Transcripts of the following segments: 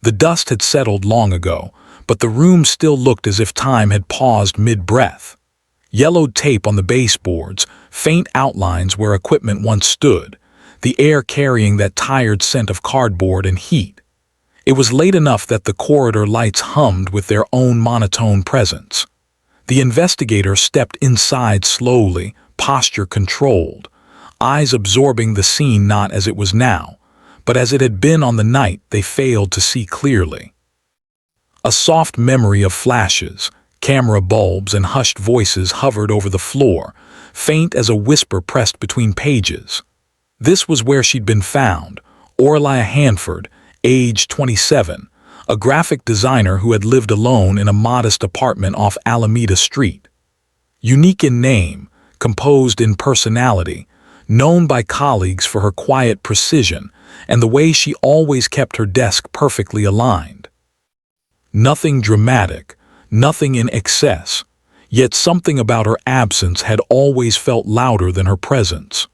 The dust had settled long ago, but the room still looked as if time had paused mid-breath. Yellowed tape on the baseboards, faint outlines where equipment once stood, the air carrying that tired scent of cardboard and heat. It was late enough that the corridor lights hummed with their own monotone presence. The investigator stepped inside slowly, posture controlled, eyes absorbing the scene not as it was now, but as it had been on the night they failed to see clearly. A soft memory of flashes, camera bulbs, and hushed voices hovered over the floor, faint as a whisper pressed between pages. This was where she'd been found, Aurelia Hanford, age 27, a graphic designer who had lived alone in a modest apartment off Alameda Street. Unique in name, composed in personality, known by colleagues for her quiet precision and the way she always kept her desk perfectly aligned. Nothing dramatic, nothing in excess, yet something about her absence had always felt louder than her presence.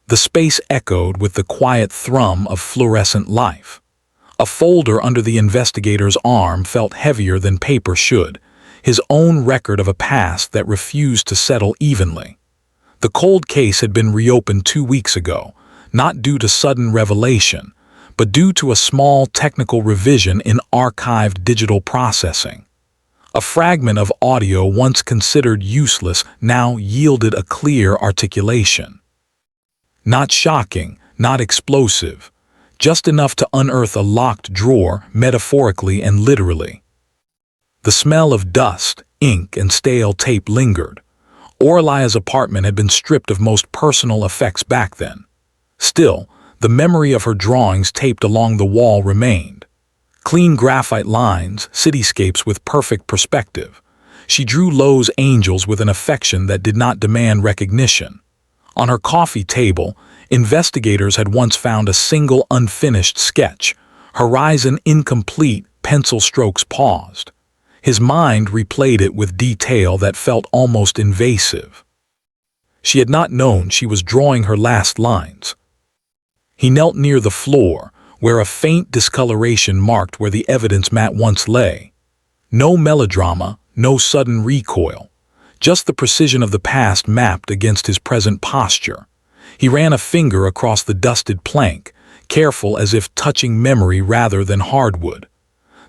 The space echoed with the quiet thrum of fluorescent life. A folder under the investigator's arm felt heavier than paper should, his own record of a past that refused to settle evenly. The cold case had been reopened 2 weeks ago, not due to sudden revelation, but due to a small technical revision in archived digital processing. A fragment of audio once considered useless now yielded a clear articulation. Not shocking, not explosive, just enough to unearth a locked drawer metaphorically and literally. The smell of dust, ink, and stale tape lingered. Aurelia's apartment had been stripped of most personal effects back then. Still, the memory of her drawings taped along the wall remained. Clean graphite lines, cityscapes with perfect perspective. She drew Lowe's angels with an affection that did not demand recognition. On her coffee table, investigators had once found a single unfinished sketch, horizon incomplete, pencil strokes paused. His mind replayed it with detail that felt almost invasive. She had not known she was drawing her last lines. He knelt near the floor, where a faint discoloration marked where the evidence mat once lay. No melodrama, no sudden recoil. Just the precision of the past mapped against his present posture. He ran a finger across the dusted plank, careful as if touching memory rather than hardwood.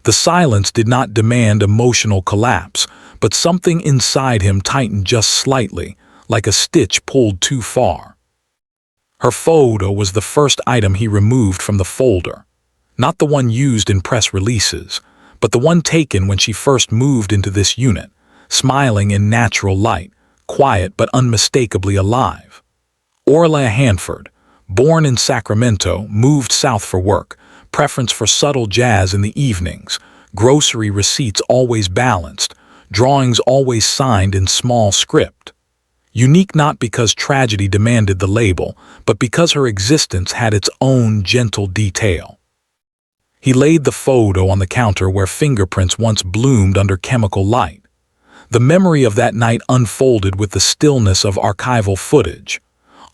The silence did not demand emotional collapse, but something inside him tightened just slightly, like a stitch pulled too far. Her photo was the first item he removed from the folder. Not the one used in press releases, but the one taken when she first moved into this unit, smiling in natural light, quiet but unmistakably alive. Aurelia Hanford, born in Sacramento, moved south for work, preference for subtle jazz in the evenings, grocery receipts always balanced, drawings always signed in small script. Unique not because tragedy demanded the label, but because her existence had its own gentle detail. He laid the photo on the counter where fingerprints once bloomed under chemical light. The memory of that night unfolded with the stillness of archival footage.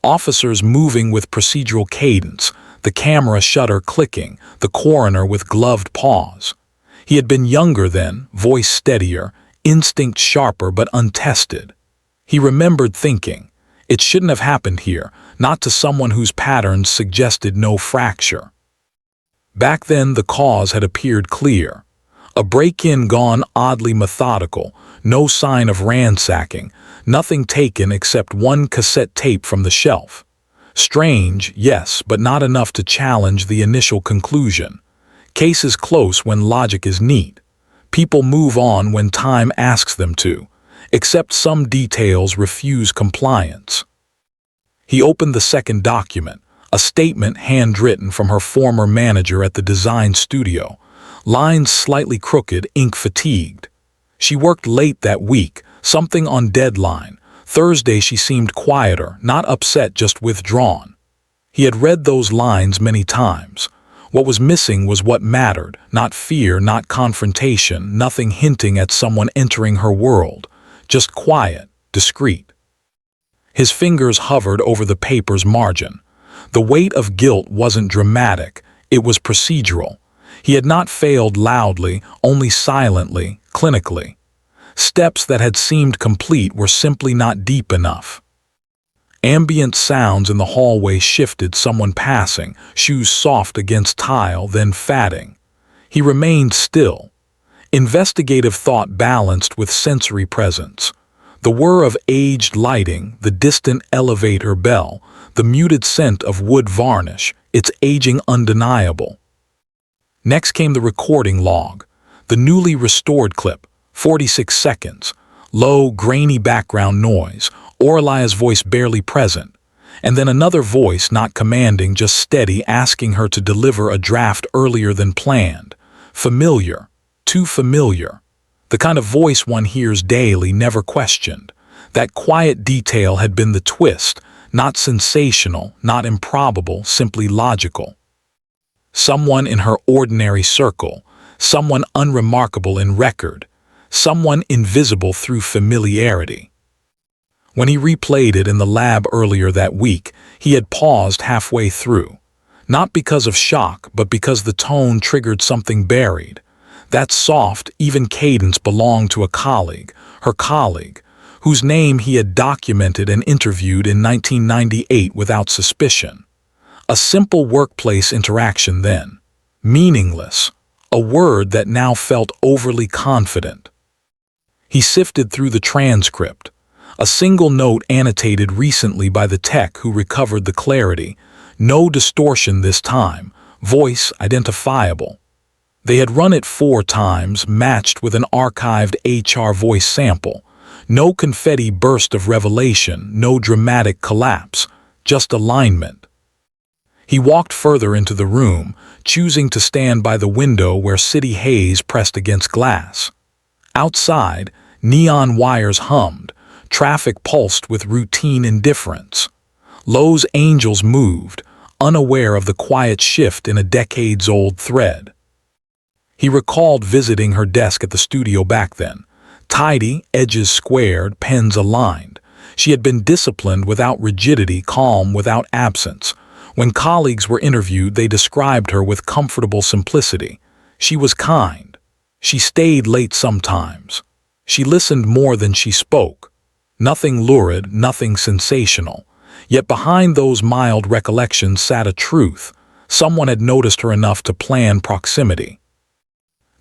Officers moving with procedural cadence, the camera shutter clicking, the coroner with gloved paws. He had been younger then, voice steadier, instinct sharper but untested. He remembered thinking, it shouldn't have happened here, not to someone whose patterns suggested no fracture. Back then the cause had appeared clear. A break-in gone oddly methodical, no sign of ransacking, nothing taken except one cassette tape from the shelf. Strange, yes, but not enough to challenge the initial conclusion. Case is close when logic is neat. People move on when time asks them to, except some details refuse compliance. He opened the second document, a statement handwritten from her former manager at the design studio, lines slightly crooked, ink fatigued. She worked late that week, something on deadline. Thursday she seemed quieter, not upset, just withdrawn. He had read those lines many times. What was missing was what mattered, not fear, not confrontation, nothing hinting at someone entering her world, just quiet, discreet. His fingers hovered over the paper's margin. The weight of guilt wasn't dramatic, it was procedural. He had not failed loudly, only silently, clinically. Steps that had seemed complete were simply not deep enough. Ambient sounds in the hallway shifted, someone passing, shoes soft against tile, then fatting. He remained still. Investigative thought balanced with sensory presence. The whir of aged lighting, the distant elevator bell, the muted scent of wood varnish, its aging undeniable. Next came the recording log, the newly restored clip, 46 seconds, low, grainy background noise, Aurelia's voice barely present, and then another voice not commanding, just steady, asking her to deliver a draft earlier than planned. Familiar, too familiar. The kind of voice one hears daily, never questioned. That quiet detail had been the twist, not sensational, not improbable, simply logical. Someone in her ordinary circle, someone unremarkable in record, someone invisible through familiarity. When he replayed it in the lab earlier that week, he had paused halfway through, not because of shock, but because the tone triggered something buried. That soft, even cadence belonged to a colleague, her colleague, whose name he had documented and interviewed in 1998 without suspicion. A simple workplace interaction then, meaningless, a word that now felt overly confident. He sifted through the transcript, a single note annotated recently by the tech who recovered the clarity, no distortion this time, voice identifiable. They had run it 4 times, matched with an archived HR voice sample. No confetti burst of revelation, no dramatic collapse, just alignment. He walked further into the room, choosing to stand by the window where city haze pressed against glass. Outside, neon wires hummed, traffic pulsed with routine indifference. Lowe's angels moved, unaware of the quiet shift in a decades-old thread. He recalled visiting her desk at the studio back then. Tidy, edges squared, pens aligned. She had been disciplined without rigidity, calm without absence. When colleagues were interviewed, they described her with comfortable simplicity. She was kind. She stayed late sometimes. She listened more than she spoke. Nothing lurid, nothing sensational. Yet behind those mild recollections sat a truth. Someone had noticed her enough to plan proximity.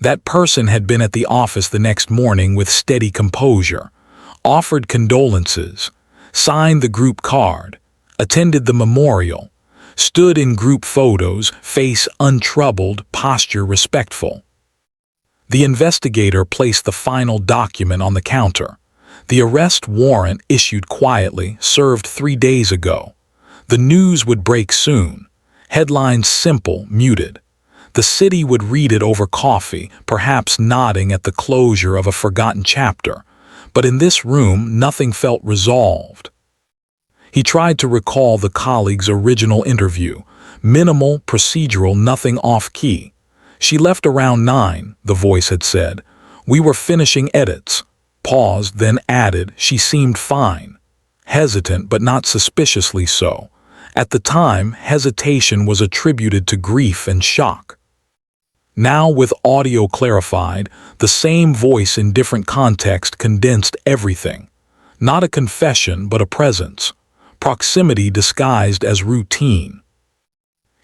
That person had been at the office the next morning with steady composure, offered condolences, signed the group card, attended the memorial, stood in group photos, face untroubled, posture respectful. The investigator placed the final document on the counter. The arrest warrant issued quietly, served 3 days ago. The news would break soon. Headlines simple, muted. The city would read it over coffee, perhaps nodding at the closure of a forgotten chapter. But in this room, nothing felt resolved. He tried to recall the colleague's original interview. Minimal, procedural, nothing off-key. She left around 9, the voice had said. We were finishing edits. Paused, then added, she seemed fine. Hesitant, but not suspiciously so. At the time, hesitation was attributed to grief and shock. Now, with audio clarified, the same voice in different context condensed everything. Not a confession, but a presence. Proximity disguised as routine.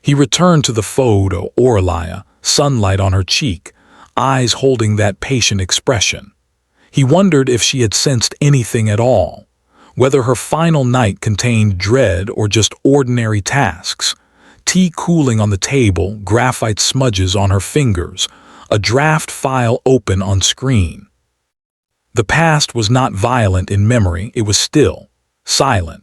He returned to the photo, Aurelia, sunlight on her cheek, eyes holding that patient expression. He wondered if she had sensed anything at all, whether her final night contained dread or just ordinary tasks. Tea cooling on the table, graphite smudges on her fingers, a draft file open on screen. The past was not violent in memory, it was still, silent.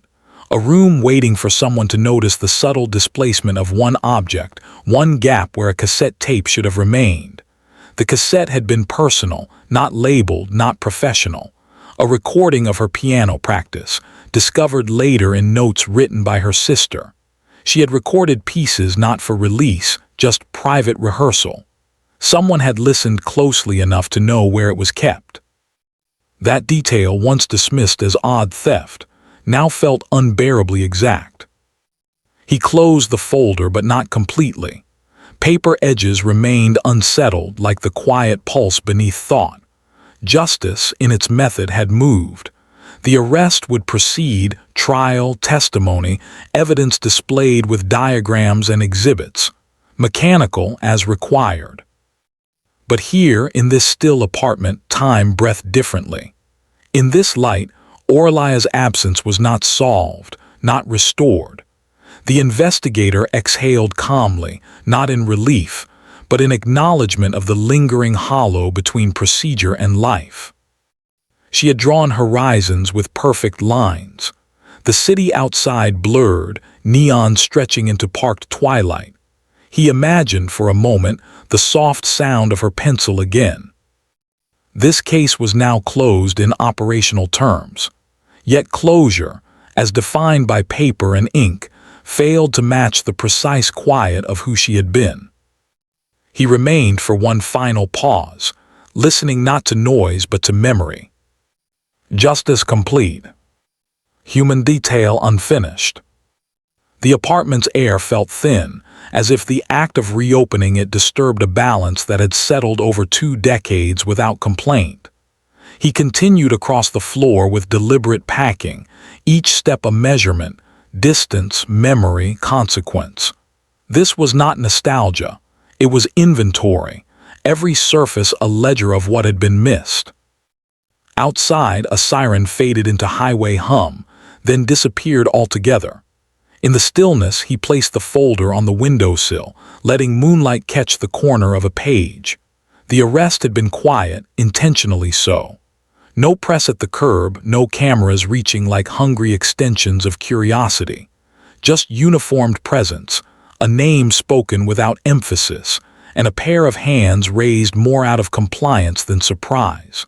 A room waiting for someone to notice the subtle displacement of one object, one gap where a cassette tape should have remained. The cassette had been personal, not labeled, not professional. A recording of her piano practice, discovered later in notes written by her sister. She had recorded pieces not for release, just private rehearsal. Someone had listened closely enough to know where it was kept. That detail, once dismissed as odd theft, now felt unbearably exact. He closed the folder, but not completely. Paper edges remained unsettled like the quiet pulse beneath thought. Justice, in its method, had moved. The arrest would proceed, trial, testimony, evidence displayed with diagrams and exhibits, mechanical as required. But here, in this still apartment, time breathed differently. In this light, Aurelia's absence was not solved, not restored. The investigator exhaled calmly, not in relief, but in acknowledgement of the lingering hollow between procedure and life. She had drawn horizons with perfect lines. The city outside blurred, neon stretching into parked twilight. He imagined for a moment the soft sound of her pencil again. This case was now closed in operational terms. Yet closure, as defined by paper and ink, failed to match the precise quiet of who she had been. He remained for one final pause, listening not to noise but to memory. Justice complete. Human detail unfinished. The apartment's air felt thin, as if the act of reopening it disturbed a balance that had settled over 2 decades without complaint. He continued across the floor with deliberate packing, each step a measurement, distance, memory, consequence. This was not nostalgia. It was inventory, every surface a ledger of what had been missed. Outside, a siren faded into highway hum, then disappeared altogether. In the stillness, he placed the folder on the windowsill, letting moonlight catch the corner of a page. The arrest had been quiet, intentionally so. No press at the curb, no cameras reaching like hungry extensions of curiosity. Just uniformed presence, a name spoken without emphasis, and a pair of hands raised more out of compliance than surprise.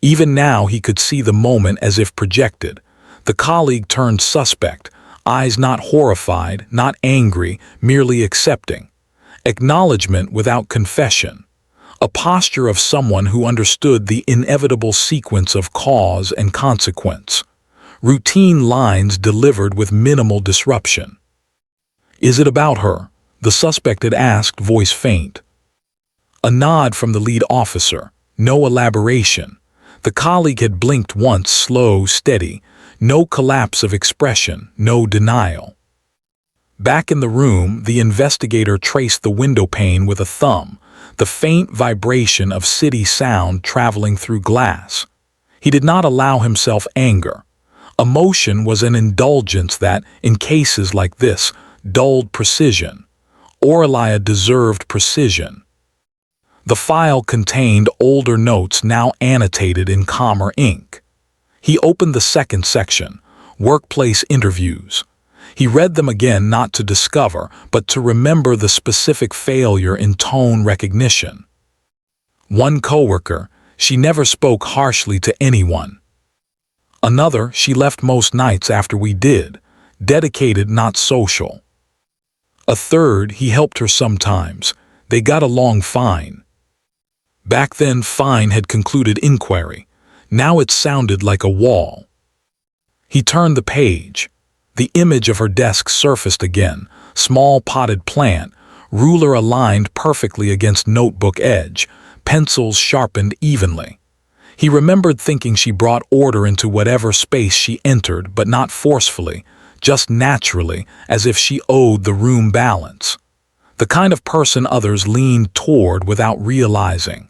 Even now he could see the moment as if projected. The colleague turned suspect, eyes not horrified, not angry, merely accepting. Acknowledgement without confession. A posture of someone who understood the inevitable sequence of cause and consequence. Routine lines delivered with minimal disruption. "Is it about her?" the suspect had asked, voice faint. A nod from the lead officer, no elaboration. The colleague had blinked once, slow, steady, no collapse of expression, no denial. Back in the room, the investigator traced the window pane with a thumb, the faint vibration of city sound traveling through glass. He did not allow himself anger. Emotion was an indulgence that, in cases like this, dulled precision. Aurelia deserved precision. The file contained older notes now annotated in calmer ink. He opened the second section, workplace interviews. He read them again not to discover, but to remember the specific failure in tone recognition. One coworker, she never spoke harshly to anyone. Another, she left most nights after we did, dedicated, not social. A third, he helped her sometimes. They got along fine. Back then, fine had concluded inquiry. Now it sounded like a wall. He turned the page. The image of her desk surfaced again, small potted plant, ruler aligned perfectly against notebook edge, pencils sharpened evenly. He remembered thinking she brought order into whatever space she entered, but not forcefully, just naturally, as if she owed the room balance. The kind of person others leaned toward without realizing.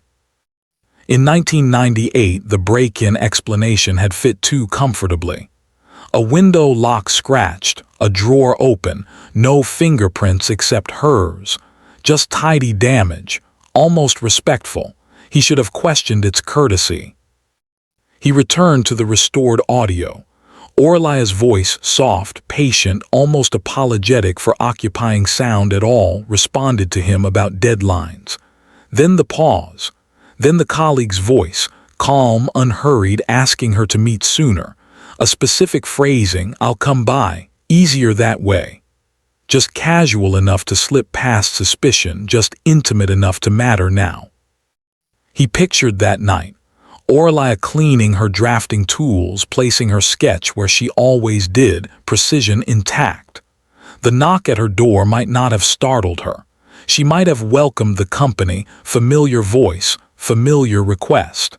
In 1998, the break-in explanation had fit too comfortably. A window lock scratched, a drawer open, no fingerprints except hers. Just tidy damage, almost respectful. He should have questioned its courtesy. He returned to the restored audio. Aurelia's voice, soft, patient, almost apologetic for occupying sound at all, responded to him about deadlines. Then the pause. Then the colleague's voice, calm, unhurried, asking her to meet sooner. A specific phrasing, "I'll come by, easier that way." Just casual enough to slip past suspicion, just intimate enough to matter now. He pictured that night, Aurelia cleaning her drafting tools, placing her sketch where she always did, precision intact. The knock at her door might not have startled her. She might have welcomed the company, familiar voice, familiar request.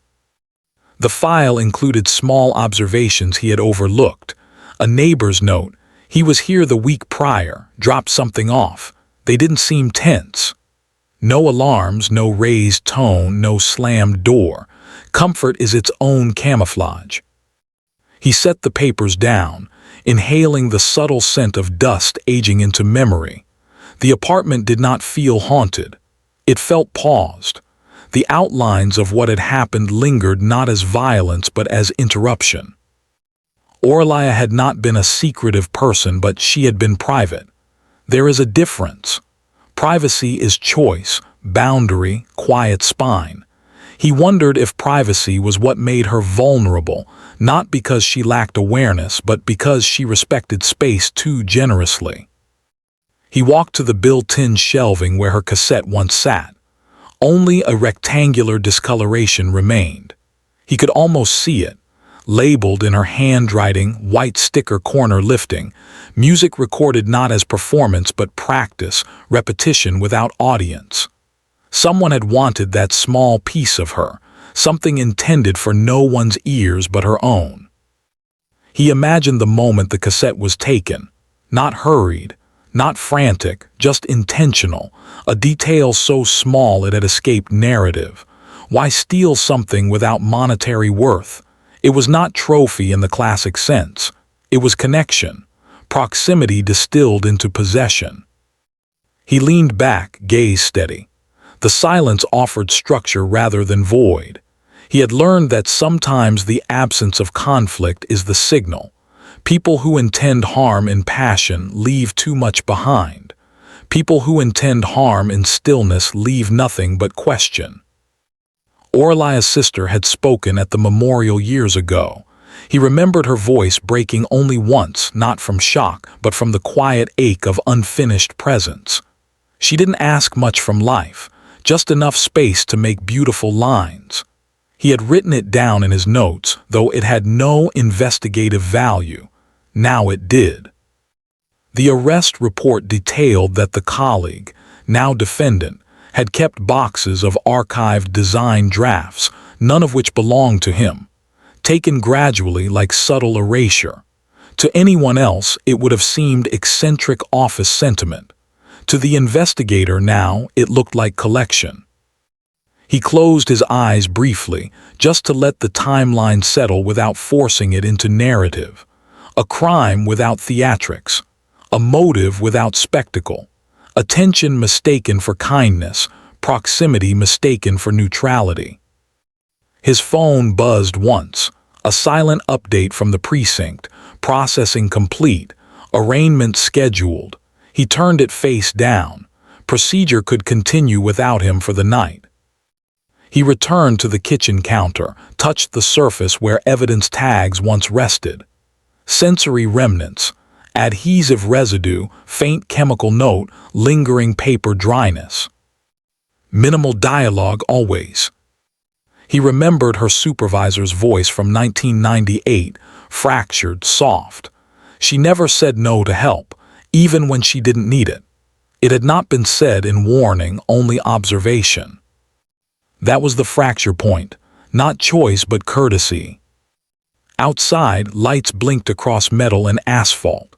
The file included small observations he had overlooked. A neighbor's note: he was here the week prior, dropped something off. They didn't seem tense. No alarms, no raised tone, no slammed door. Comfort is its own camouflage. He set the papers down, inhaling the subtle scent of dust aging into memory. The apartment did not feel haunted. It felt paused. The outlines of what had happened lingered not as violence but as interruption. Aurelia had not been a secretive person, but she had been private. There is a difference. Privacy is choice, boundary, quiet spine. He wondered if privacy was what made her vulnerable, not because she lacked awareness, but because she respected space too generously. He walked to the built-in shelving where her cassette once sat. Only a rectangular discoloration remained. He could almost see it, labeled in her handwriting, white sticker corner lifting, music recorded not as performance but practice, repetition without audience. Someone had wanted that small piece of her, something intended for no one's ears but her own. He imagined the moment the cassette was taken, not hurried, not frantic, just intentional, a detail so small it had escaped narrative. Why steal something without monetary worth? It was not trophy in the classic sense. It was connection, proximity distilled into possession. He leaned back, gaze steady. The silence offered structure rather than void. He had learned that sometimes the absence of conflict is the signal. People who intend harm in passion leave too much behind. People who intend harm in stillness leave nothing but question. Aurelia's sister had spoken at the memorial years ago. He remembered her voice breaking only once, not from shock, but from the quiet ache of unfinished presence. She didn't ask much from life, just enough space to make beautiful lines. He had written it down in his notes, though it had no investigative value. Now it did. The arrest report detailed that the colleague, now defendant, had kept boxes of archived design drafts, none of which belonged to him, taken gradually like subtle erasure. To anyone else, it would have seemed eccentric office sentiment. To the investigator now, it looked like collection. He closed his eyes briefly, just to let the timeline settle without forcing it into narrative. A crime without theatrics, a motive without spectacle, attention mistaken for kindness, proximity mistaken for neutrality. His phone buzzed once, a silent update from the precinct, processing complete, arraignment scheduled. He turned it face down. Procedure could continue without him for the night. He returned to the kitchen counter, touched the surface where evidence tags once rested. Sensory remnants, adhesive residue, faint chemical note, lingering paper dryness. Minimal dialogue always. He remembered her supervisor's voice from 1998, fractured, soft. She never said no to help, even when she didn't need it. It had not been said in warning, only observation. That was the fracture point, not choice but courtesy. Outside, lights blinked across metal and asphalt.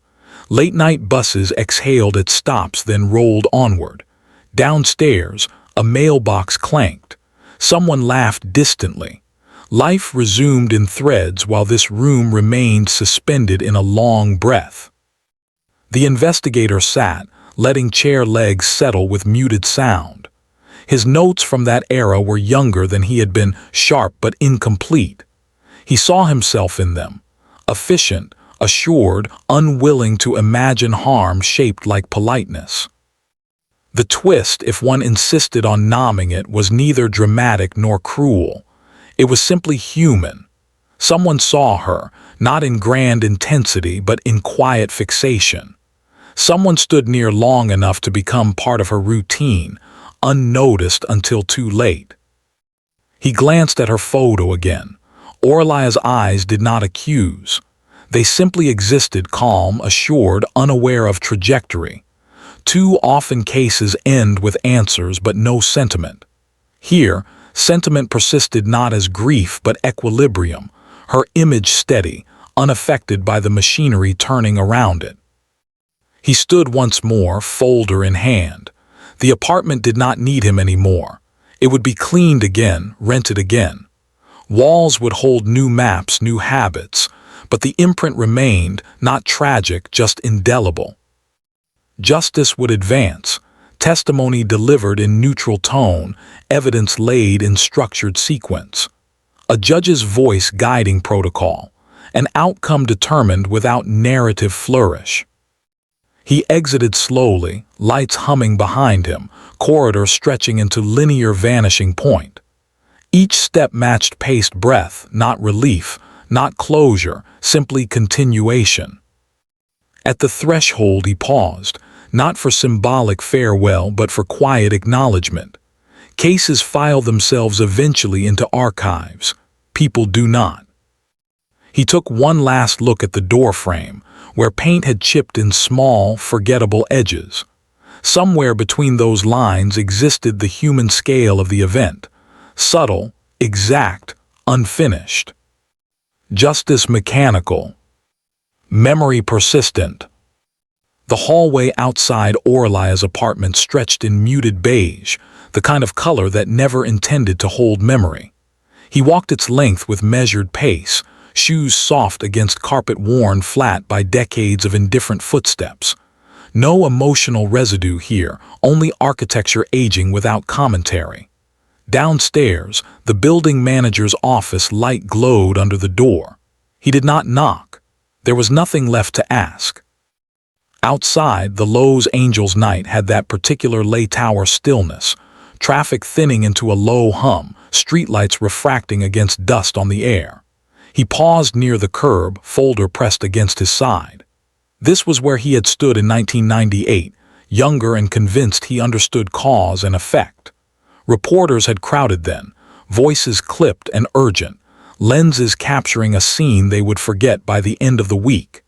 Late-night buses exhaled at stops, then rolled onward. Downstairs, a mailbox clanked. Someone laughed distantly. Life resumed in threads while this room remained suspended in a long breath. The investigator sat, letting chair legs settle with muted sound. His notes from that era were younger than he had been, sharp but incomplete. He saw himself in them, efficient, assured, unwilling to imagine harm shaped like politeness. The twist, if one insisted on nomming it, was neither dramatic nor cruel. It was simply human. Someone saw her, not in grand intensity, but in quiet fixation. Someone stood near long enough to become part of her routine, unnoticed until too late. He glanced at her photo again. Aurelia's eyes did not accuse. They simply existed, calm, assured, unaware of trajectory. Too often cases end with answers but no sentiment. Here, sentiment persisted not as grief but equilibrium, her image steady, unaffected by the machinery turning around it. He stood once more, folder in hand. The apartment did not need him anymore. It would be cleaned again, rented again. Walls would hold new maps, new habits, but the imprint remained, not tragic, just indelible. Justice would advance, testimony delivered in neutral tone, evidence laid in structured sequence. A judge's voice guiding protocol, an outcome determined without narrative flourish. He exited slowly, lights humming behind him, corridor stretching into linear vanishing point. Each step matched paced breath, not relief, not closure, simply continuation. At the threshold he paused, not for symbolic farewell but for quiet acknowledgement. Cases file themselves eventually into archives. People do not. He took one last look at the doorframe, where paint had chipped in small, forgettable edges. Somewhere between those lines existed the human scale of the event, subtle, exact, unfinished. Justice mechanical. Memory persistent. The hallway outside Aurelia's apartment stretched in muted beige, the kind of color that never intended to hold memory. He walked its length with measured pace, shoes soft against carpet worn flat by decades of indifferent footsteps. No emotional residue here, only architecture aging without commentary. Downstairs, the building manager's office light glowed under the door. He did not knock. There was nothing left to ask. Outside, the Lowe's Angel's Night had that particular lay tower stillness, traffic thinning into a low hum, streetlights refracting against dust on the air. He paused near the curb, folder pressed against his side. This was where he had stood in 1998, younger and convinced he understood cause and effect. Reporters had crowded then, voices clipped and urgent, lenses capturing a scene they would forget by the end of the week.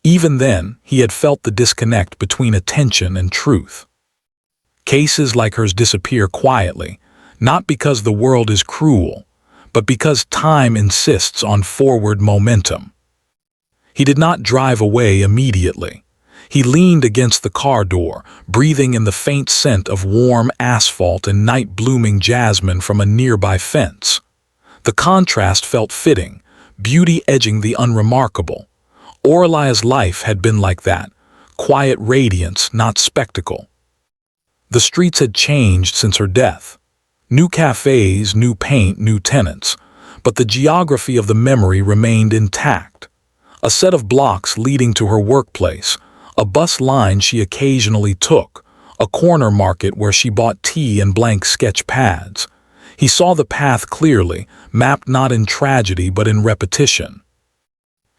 Even then, he had felt the disconnect between attention and truth. Cases like hers disappear quietly, not because the world is cruel, but because time insists on forward momentum. He did not drive away immediately. He leaned against the car door, breathing in the faint scent of warm asphalt and night-blooming jasmine from a nearby fence. The contrast felt fitting, beauty edging the unremarkable. Aurelia's life had been like that, quiet radiance, not spectacle. The streets had changed since her death. New cafes, new paint, new tenants, but the geography of the memory remained intact. A set of blocks leading to her workplace, a bus line she occasionally took, a corner market where she bought tea and blank sketch pads. He saw the path clearly, mapped not in tragedy but in repetition.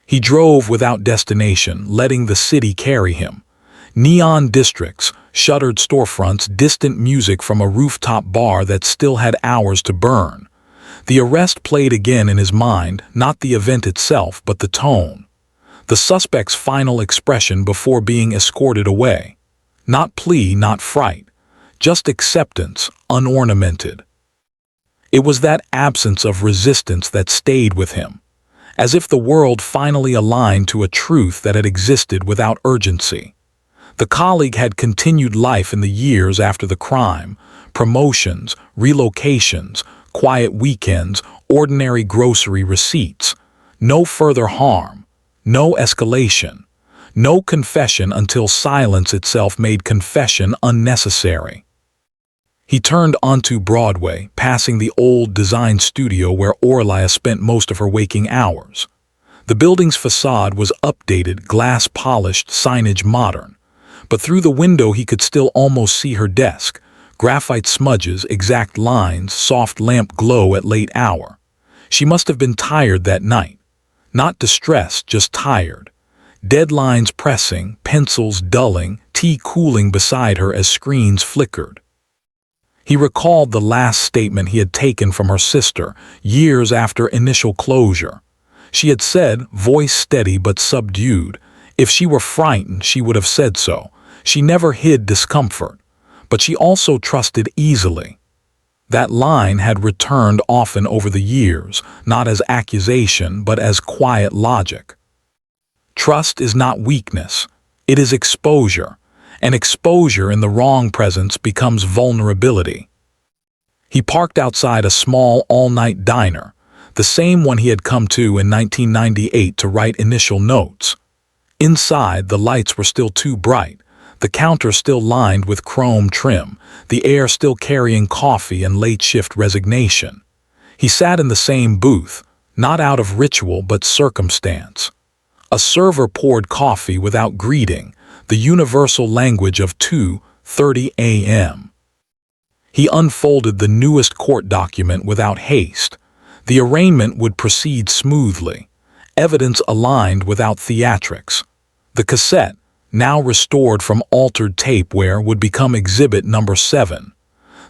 He drove without destination, letting the city carry him. Neon districts, shuttered storefronts, distant music from a rooftop bar that still had hours to burn. The arrest played again in his mind, not the event itself, but the tone. The suspect's final expression before being escorted away. Not plea, not fright. Just acceptance, unornamented. It was that absence of resistance that stayed with him, as if the world finally aligned to a truth that had existed without urgency. The colleague had continued life in the years after the crime, promotions, relocations, quiet weekends, ordinary grocery receipts. No further harm, no escalation, no confession until silence itself made confession unnecessary. He turned onto Broadway, passing the old design studio where Aurelia spent most of her waking hours. The building's facade was updated, glass-polished, signage modern. But through the window he could still almost see her desk, graphite smudges, exact lines, soft lamp glow at late hour. She must have been tired that night. Not distressed, just tired. Deadlines pressing, pencils dulling, tea cooling beside her as screens flickered. He recalled the last statement he had taken from her sister, years after initial closure. She had said, voice steady but subdued, if she were frightened she would have said so. She never hid discomfort, but she also trusted easily. That line had returned often over the years, not as accusation but as quiet logic. Trust is not weakness, it is exposure, and exposure in the wrong presence becomes vulnerability. He parked outside a small all-night diner, the same one he had come to in 1998 to write initial notes. Inside, the lights were still too bright, the counter still lined with chrome trim, the air still carrying coffee and late-shift resignation. He sat in the same booth, not out of ritual but circumstance. A server poured coffee without greeting, the universal language of 2:30 a.m. He unfolded the newest court document without haste. The arraignment would proceed smoothly, evidence aligned without theatrics. The cassette, now restored from altered tapeware, would become exhibit number 7.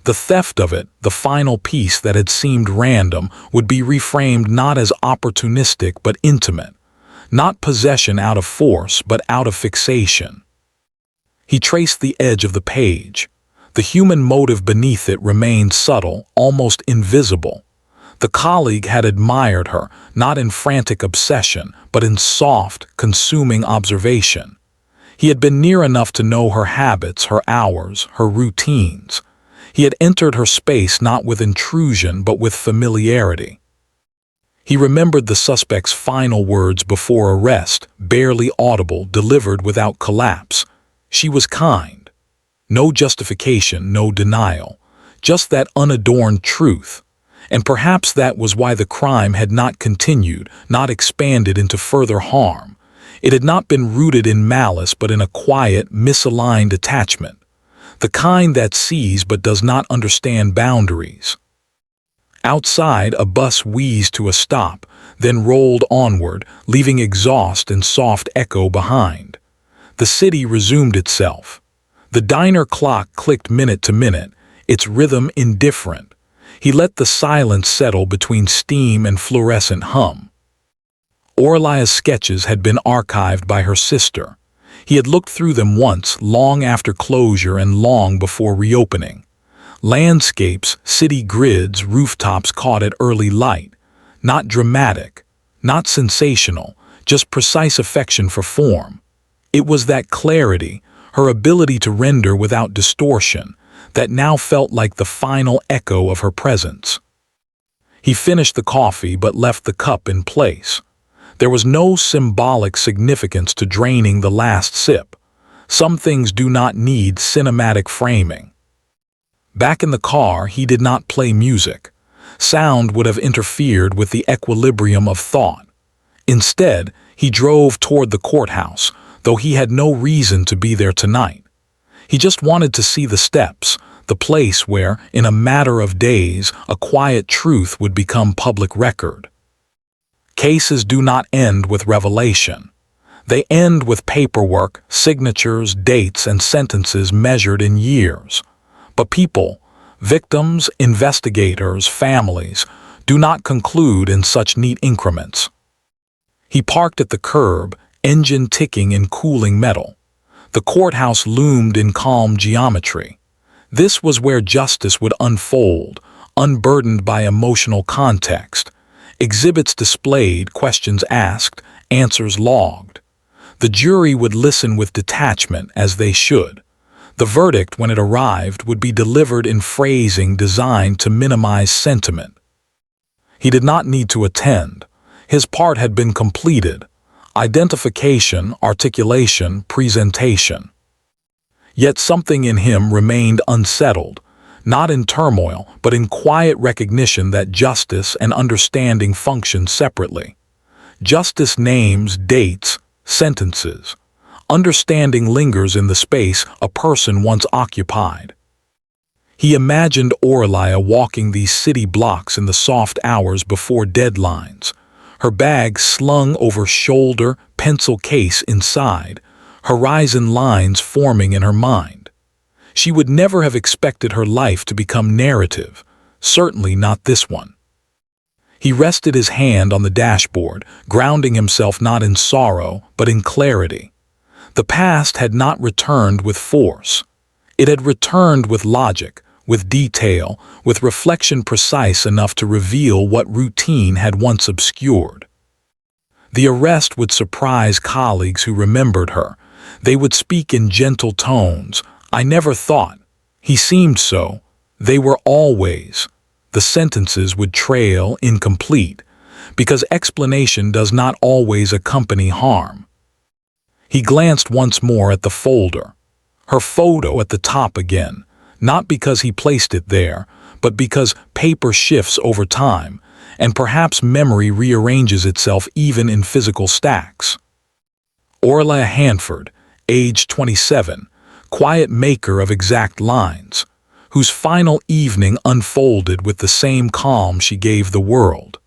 The theft of it, the final piece that had seemed random, would be reframed not as opportunistic but intimate, not possession out of force but out of fixation. He traced the edge of the page. The human motive beneath it remained subtle, almost invisible. The colleague had admired her, not in frantic obsession, but in soft, consuming observation. He had been near enough to know her habits, her hours, her routines. He had entered her space not with intrusion, but with familiarity. He remembered the suspect's final words before arrest, barely audible, delivered without collapse. She was kind. No justification, no denial. Just that unadorned truth. And perhaps that was why the crime had not continued, not expanded into further harm. It had not been rooted in malice but in a quiet, misaligned attachment. The kind that sees but does not understand boundaries. Outside, a bus wheezed to a stop, then rolled onward, leaving exhaust and soft echo behind. The city resumed itself. The diner clock clicked minute to minute, its rhythm indifferent. He let the silence settle between steam and fluorescent hum. Aurelia's sketches had been archived by her sister. He had looked through them once, long after closure and long before reopening. Landscapes, city grids, rooftops caught at early light. Not dramatic, not sensational, just precise affection for form. It was that clarity, her ability to render without distortion, that now felt like the final echo of her presence. He finished the coffee but left the cup in place. There was no symbolic significance to draining the last sip. Some things do not need cinematic framing. Back in the car, he did not play music. Sound would have interfered with the equilibrium of thought. Instead, he drove toward the courthouse, though he had no reason to be there tonight. He just wanted to see the steps, the place where, in a matter of days, a quiet truth would become public record. Cases do not end with revelation. They end with paperwork, signatures, dates, and sentences measured in years. But people, victims, investigators, families, do not conclude in such neat increments. He parked at the curb, engine ticking in cooling metal. The courthouse loomed in calm geometry. This was where justice would unfold, unburdened by emotional context. Exhibits displayed, questions asked, answers logged. The jury would listen with detachment, as they should. The verdict, when it arrived, would be delivered in phrasing designed to minimize sentiment. He did not need to attend. His part had been completed. Identification, articulation, presentation. Yet something in him remained unsettled, not in turmoil, but in quiet recognition that justice and understanding function separately. Justice names, dates, sentences. Understanding lingers in the space a person once occupied. He imagined Aurelia walking these city blocks in the soft hours before deadlines, her bag slung over shoulder, pencil case inside, horizon lines forming in her mind. She would never have expected her life to become narrative, certainly not this one. He rested his hand on the dashboard, grounding himself not in sorrow, but in clarity. The past had not returned with force. It had returned with logic, with detail, with reflection precise enough to reveal what routine had once obscured. The arrest would surprise colleagues who remembered her. They would speak in gentle tones. "I never thought. He seemed so. They were always." The sentences would trail incomplete, because explanation does not always accompany harm. He glanced once more at the folder. Her photo at the top again, not because he placed it there, but because paper shifts over time, and perhaps memory rearranges itself even in physical stacks. Aurelia Hanford, age 27, quiet maker of exact lines, whose final evening unfolded with the same calm she gave the world.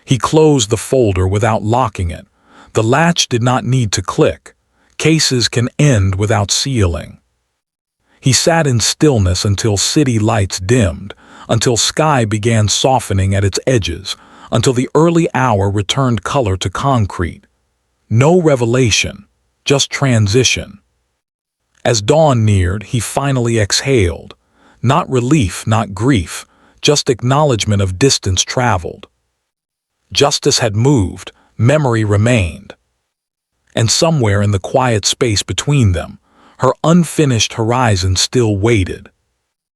He closed the folder without locking it. The latch did not need to click. Cases can end without sealing. He sat in stillness until city lights dimmed, until sky began softening at its edges, until the early hour returned color to concrete. No revelation, just transition. As dawn neared, he finally exhaled. Not relief, not grief, just acknowledgement of distance traveled. Justice had moved, memory remained. And somewhere in the quiet space between them, her unfinished horizon still waited.